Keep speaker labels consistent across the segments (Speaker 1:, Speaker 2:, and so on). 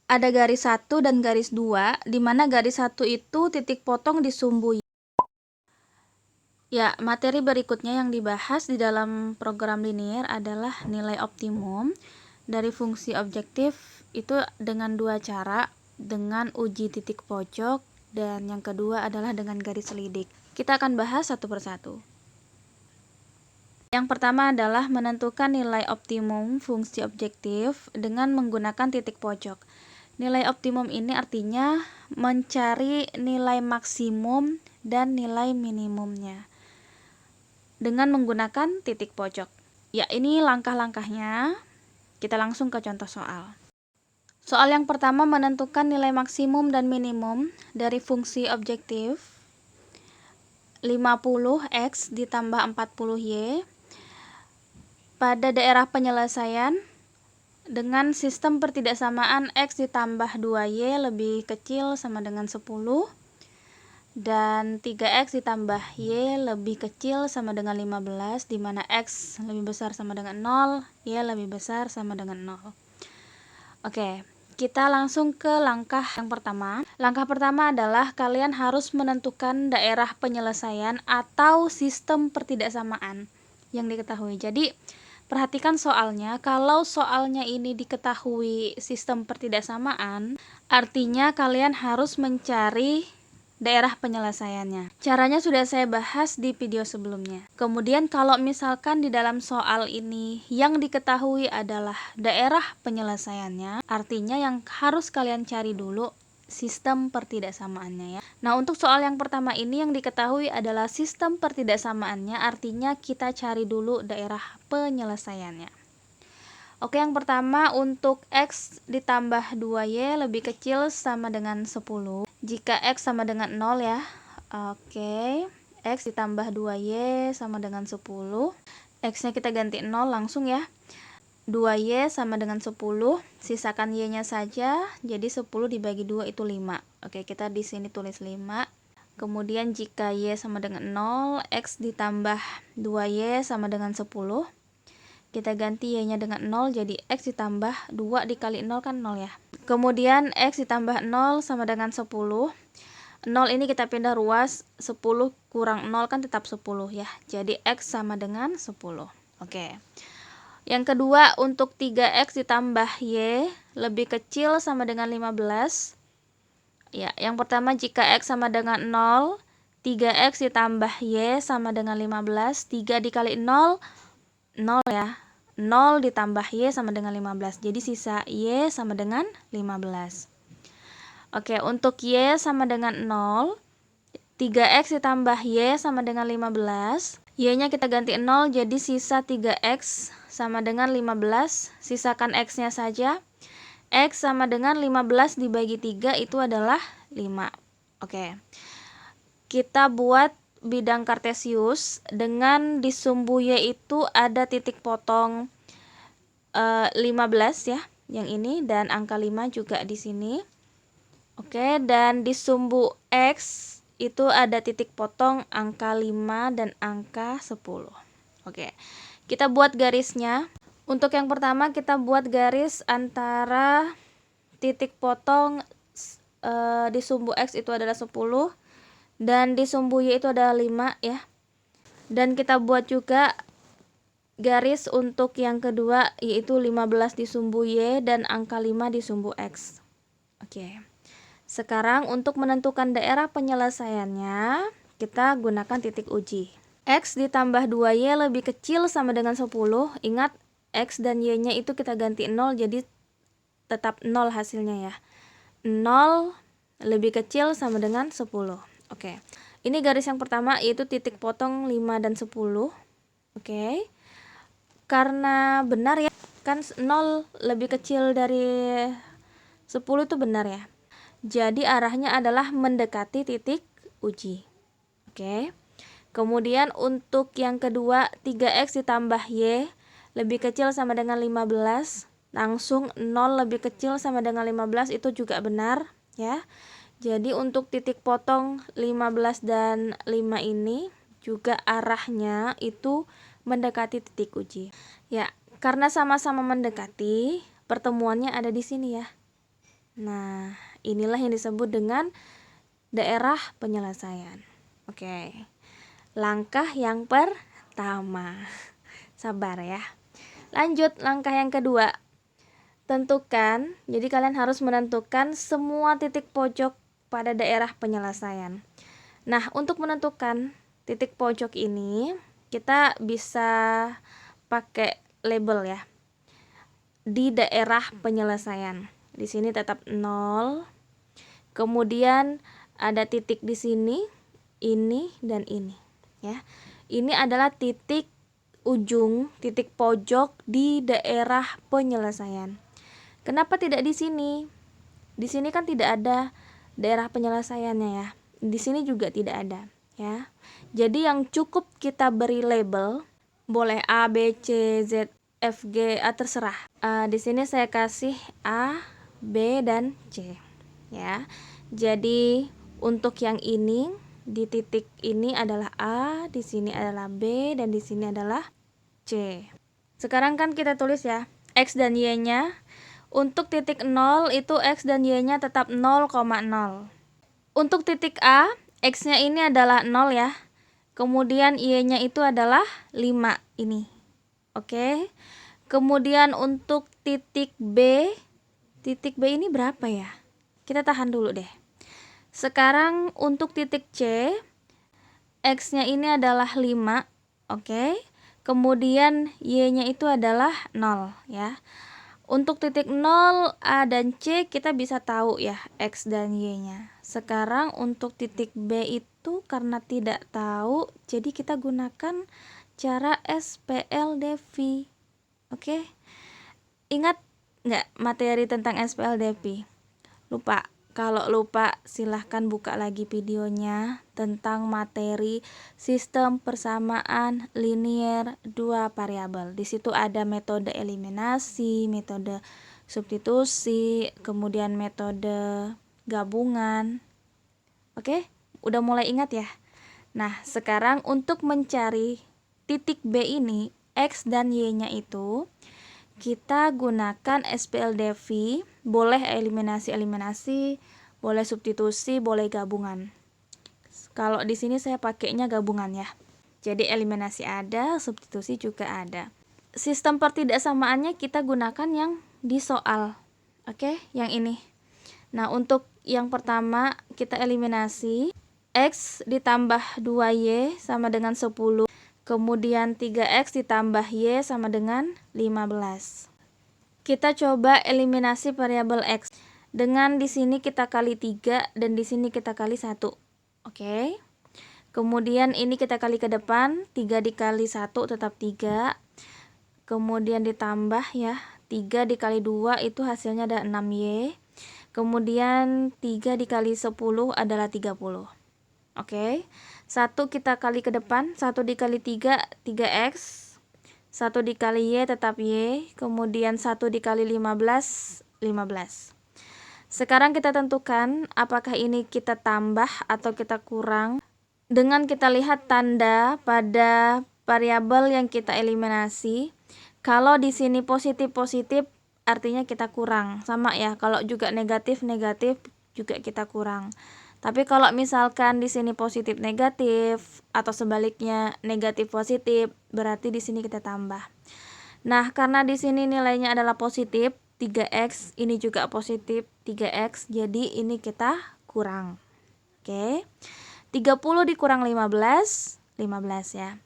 Speaker 1: ada garis 1 dan garis 2, di mana garis 1 itu titik potong di sumbu. Ya, materi berikutnya yang dibahas di dalam program linear adalah nilai optimum dari fungsi objektif itu dengan dua cara, dengan uji titik pojok, dan yang kedua adalah dengan garis selidik. Kita akan bahas satu persatu. Yang pertama adalah menentukan nilai optimum fungsi objektif dengan menggunakan titik pojok. Nilai optimum ini artinya mencari nilai maksimum dan nilai minimumnya dengan menggunakan titik pojok. Ya, ini langkah-langkahnya. Kita langsung ke contoh soal. Soal yang pertama menentukan nilai maksimum dan minimum dari fungsi objektif 50x ditambah 40y pada daerah penyelesaian dengan sistem pertidaksamaan x ditambah 2y lebih kecil sama dengan 10 dan 3x ditambah y lebih kecil sama dengan 15, di mana x lebih besar sama dengan 0, y lebih besar sama dengan 0. Oke, kita langsung ke langkah yang pertama. Langkah pertama adalah kalian harus menentukan daerah penyelesaian atau sistem pertidaksamaan yang diketahui. Jadi, perhatikan soalnya, kalau soalnya ini diketahui sistem pertidaksamaan, artinya kalian harus mencari daerah penyelesaiannya. Caranya sudah saya bahas di video sebelumnya. Kemudian kalau misalkan di dalam soal ini yang diketahui adalah daerah penyelesaiannya, artinya yang harus kalian cari dulu sistem pertidaksamaannya ya. Nah, untuk soal yang pertama ini yang diketahui adalah sistem pertidaksamaannya, artinya kita cari dulu daerah penyelesaiannya. Oke, yang pertama untuk x ditambah 2y lebih kecil sama dengan 10. Jika x sama dengan 0 ya. Oke, x ditambah 2y sama dengan 10. X-nya kita ganti 0 langsung ya. 2y sama dengan 10, sisakan y-nya saja, jadi 10 dibagi 2 itu 5. Oke, kita di sini tulis 5. Kemudian jika y sama dengan 0, x ditambah 2y sama dengan 10. Kita ganti y-nya dengan 0, jadi x ditambah 2 dikali 0 kan 0 ya. Kemudian x ditambah 0 sama dengan 10. 0 ini kita pindah ruas, 10 kurang 0 kan tetap 10 ya. Jadi x sama dengan 10. Oke. Yang kedua untuk 3x ditambah y lebih kecil sama dengan 15. Ya, yang pertama jika x sama dengan 0, 3x ditambah y sama dengan 15. 3 dikali 0, 0 ya. 0 ditambah y sama dengan 15. Jadi sisa y sama dengan 15. Oke, untuk y sama dengan 0, 3x ditambah y sama dengan 15. Y-nya kita ganti 0, jadi sisa 3x sama dengan 15. Sisakan x-nya saja. X sama dengan 15 dibagi 3 itu adalah 5. Oke. Kita buat bidang kartesius dengan di sumbu y itu ada titik potong 15 ya, yang ini, dan angka 5 juga di sini. Oke, dan di sumbu x itu ada titik potong angka 5 dan angka 10. Oke, kita buat garisnya. Untuk yang pertama kita buat garis antara titik potong di sumbu x itu adalah 10 dan di sumbu y itu adalah 5 ya. Dan kita buat juga garis untuk yang kedua yaitu 15 di sumbu y dan angka 5 di sumbu x. Oke. Sekarang untuk menentukan daerah penyelesaiannya, kita gunakan titik uji. X ditambah 2y lebih kecil sama dengan 10. Ingat, x dan y-nya itu kita ganti 0, jadi tetap 0 hasilnya ya. 0 lebih kecil sama dengan 10. Oke. Ini garis yang pertama yaitu titik potong 5 dan 10. Oke. Karena benar ya, kan 0 lebih kecil dari 10 itu benar ya. Jadi arahnya adalah mendekati titik uji. Oke. Kemudian untuk yang kedua 3x ditambah y lebih kecil sama dengan 15. Langsung 0 lebih kecil sama dengan 15 itu juga benar ya. Jadi untuk titik potong 15 dan 5 ini juga arahnya itu mendekati titik uji. Ya, karena sama-sama mendekati, pertemuannya ada di sini ya. Nah, inilah yang disebut dengan daerah penyelesaian. Oke. Langkah yang pertama. Sabar ya. Lanjut, langkah yang kedua. Tentukan, jadi kalian harus menentukan semua titik pojok pada daerah penyelesaian. Nah, untuk menentukan titik pojok ini, kita bisa pakai label ya. Di daerah penyelesaian. Di sini tetap 0. Kemudian ada titik di sini, ini dan ini, ya. Ini adalah titik ujung, titik pojok di daerah penyelesaian. Kenapa tidak di sini? Di sini kan tidak ada daerah penyelesaiannya ya. Di sini juga tidak ada, ya. Jadi yang cukup kita beri label boleh A, B, C, Z, F, G, A, terserah. Di sini saya kasih A, B, dan C, ya. Jadi untuk yang ini di titik ini adalah A, di sini adalah B, dan di sini adalah C. Sekarang kan kita tulis ya X dan Y-nya. Untuk titik 0 itu X dan Y-nya tetap 0,0. Untuk titik A, X-nya ini adalah 0 ya. Kemudian Y-nya itu adalah 5 ini. Oke. Kemudian untuk titik B ini berapa ya? Kita tahan dulu deh. Sekarang untuk titik C, X-nya ini adalah 5. Oke. Kemudian Y-nya itu adalah 0 ya. Untuk titik 0, A dan C kita bisa tahu ya X dan Y-nya. Sekarang untuk titik B itu karena tidak tahu, jadi kita gunakan cara SPLDV. Oke. Ingat nggak materi tentang SPLDV? Lupa? Kalau lupa silahkan buka lagi videonya tentang materi sistem persamaan linier dua variabel. Di situ ada metode eliminasi, metode substitusi, kemudian metode gabungan. Oke, udah mulai ingat ya? Nah, sekarang untuk mencari titik B ini, X dan Y-nya itu kita gunakan SPLDV, boleh eliminasi, boleh substitusi, boleh gabungan. Kalau di sini saya pakainya gabungan ya. Jadi eliminasi ada, substitusi juga ada. Sistem pertidaksamaannya kita gunakan yang di soal. Oke, yang ini. Nah, untuk yang pertama kita eliminasi. X ditambah 2Y sama dengan 10. Kemudian 3X ditambah Y sama dengan 15. Kita coba eliminasi variabel X. Dengan di sini kita kali 3 dan di sini kita kali 1. Oke. Kemudian ini kita kali ke depan, 3 dikali 1 tetap 3. Kemudian ditambah ya, 3 dikali 2 itu hasilnya ada 6Y. Kemudian 3 dikali 10 adalah 30. Oke. 1 kita kali ke depan, 1 dikali 3, 3X. 1 dikali Y tetap Y. Kemudian 1 dikali 15, 15. Sekarang kita tentukan apakah ini kita tambah atau kita kurang. Dengan kita lihat tanda pada variabel yang kita eliminasi. Kalau di sini positif-positif artinya kita kurang. Sama ya, kalau juga negatif-negatif juga kita kurang. Tapi kalau misalkan di sini positif negatif atau sebaliknya negatif positif, berarti di sini kita tambah. Nah, karena di sini nilainya adalah positif, 3X, ini juga positif 3X, jadi ini kita kurang. Oke. 30 dikurang 15, 15 ya.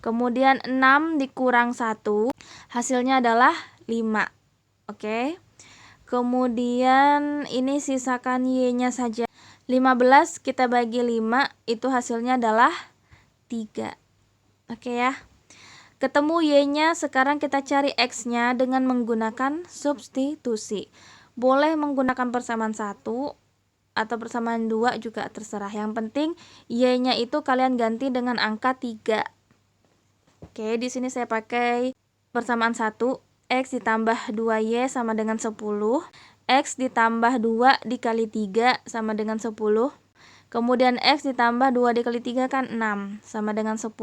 Speaker 1: Kemudian 6 dikurang 1, hasilnya adalah 5. Oke. Kemudian ini sisakan Y-nya saja. 15 kita bagi 5, itu hasilnya adalah 3. Oke ya. Ketemu Y-nya, sekarang kita cari X-nya dengan menggunakan substitusi. Boleh menggunakan persamaan 1 atau persamaan 2 juga terserah. Yang penting Y-nya itu kalian ganti dengan angka 3. Oke, di sini saya pakai persamaan 1. X ditambah 2Y sama dengan 10. X ditambah 2 dikali 3 sama dengan 10. Kemudian X ditambah 2 dikali 3 kan 6 sama dengan 10.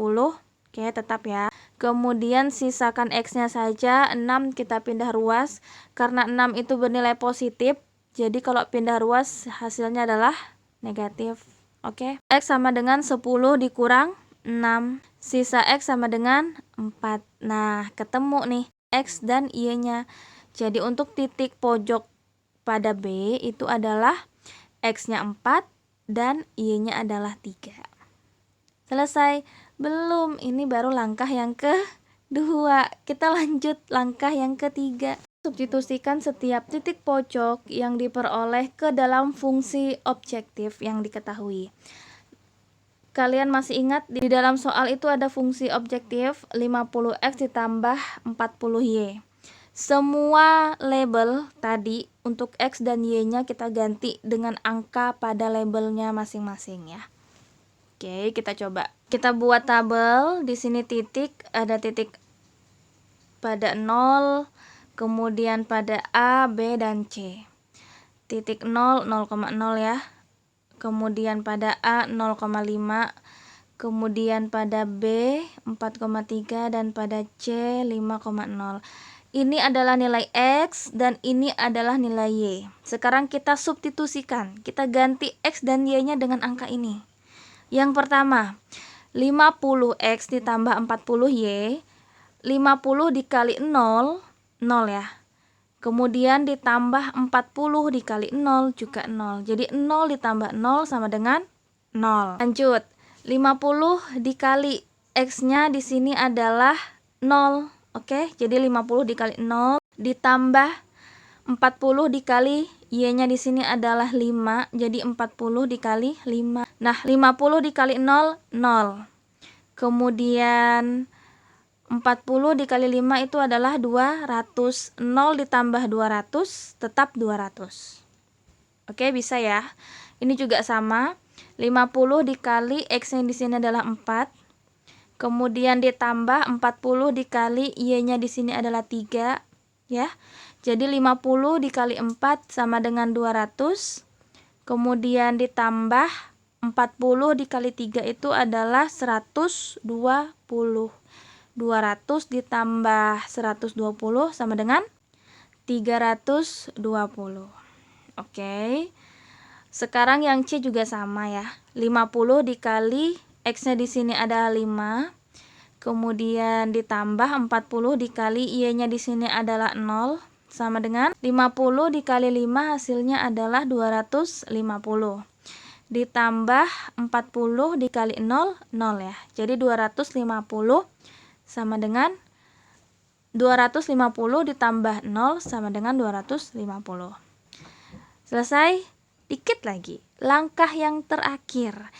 Speaker 1: Oke, tetap ya. Kemudian sisakan X-nya saja. 6 kita pindah ruas. Karena 6 itu bernilai positif, Jadi kalau pindah ruas hasilnya adalah negatif. Oke. X sama dengan 10 dikurang 6. Sisa X sama dengan 4. Nah, ketemu nih X dan Y-nya. Jadi untuk titik pojok pada B itu adalah X-nya 4 dan Y-nya adalah 3. Selesai? Belum, ini baru langkah yang kedua. Kita lanjut langkah yang ketiga. Substitusikan setiap titik pojok yang diperoleh ke dalam fungsi objektif yang diketahui. Kalian masih ingat di dalam soal itu ada fungsi objektif 50x ditambah 40y. Semua label tadi untuk x dan y-nya kita ganti dengan angka pada labelnya masing-masing ya. Oke, kita coba. Kita buat tabel. Di sini titik, ada titik pada 0, kemudian pada A, B, dan C. Titik 0, 0,0 ya. Kemudian pada A 0,5, kemudian pada B 4,3, dan pada C 5,0. Ini adalah nilai X dan ini adalah nilai Y. Sekarang kita substitusikan. Kita ganti X dan Y-nya dengan angka ini. Yang pertama, 50X ditambah 40Y. 50 dikali 0, 0 ya. Kemudian ditambah 40 dikali 0 juga 0. Jadi 0 ditambah 0 sama dengan 0. Lanjut. 50 dikali X-nya di sini adalah 0. Oke, jadi 50 dikali 0 ditambah 40 dikali Y-nya di sini adalah 5. Jadi 40 dikali 5. Nah, 50 dikali 0, 0. Kemudian 40 dikali 5 itu adalah 200. 0 ditambah 200 tetap 200. Oke, bisa ya. Ini juga sama. 50 dikali X-nya di sini adalah 4. Kemudian ditambah 40 dikali Y-nya di sini adalah 3 ya. Jadi 50 dikali 4 sama dengan 200. Kemudian ditambah 40 dikali 3 itu adalah 120. 200 ditambah 120 sama dengan 320. Oke. Sekarang yang C juga sama ya. 50 dikali X-nya di sini adalah 5. Kemudian ditambah 40 dikali Y-nya di sini adalah 0 sama dengan 50 dikali 5 hasilnya adalah 250. Ditambah 40 dikali 0, 0 ya. Jadi 250 sama dengan 250 ditambah 0 sama dengan 250. Selesai? Dikit lagi. Langkah yang terakhir.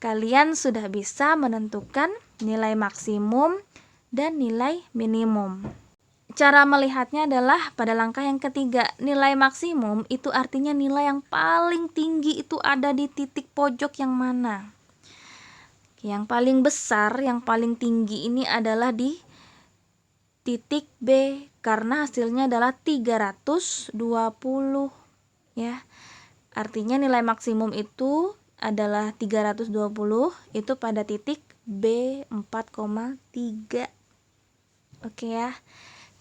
Speaker 1: Kalian sudah bisa menentukan nilai maksimum dan nilai minimum. Cara melihatnya adalah pada langkah yang ketiga. Nilai maksimum itu artinya nilai yang paling tinggi itu ada di titik pojok yang mana. Yang paling besar, yang paling tinggi ini adalah di titik B karena hasilnya adalah 320 ya. Artinya nilai maksimum itu adalah 320 itu pada titik B 4,3. Oke ya.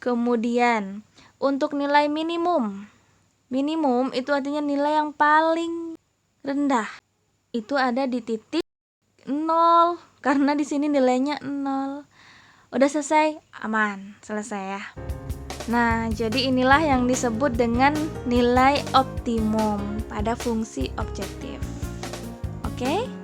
Speaker 1: Kemudian untuk nilai minimum. Minimum itu artinya nilai yang paling rendah. Itu ada di titik 0 karena di sini nilainya 0. Udah selesai? Aman, selesai ya. Nah, jadi inilah yang disebut dengan nilai optimum pada fungsi objektif. Oke?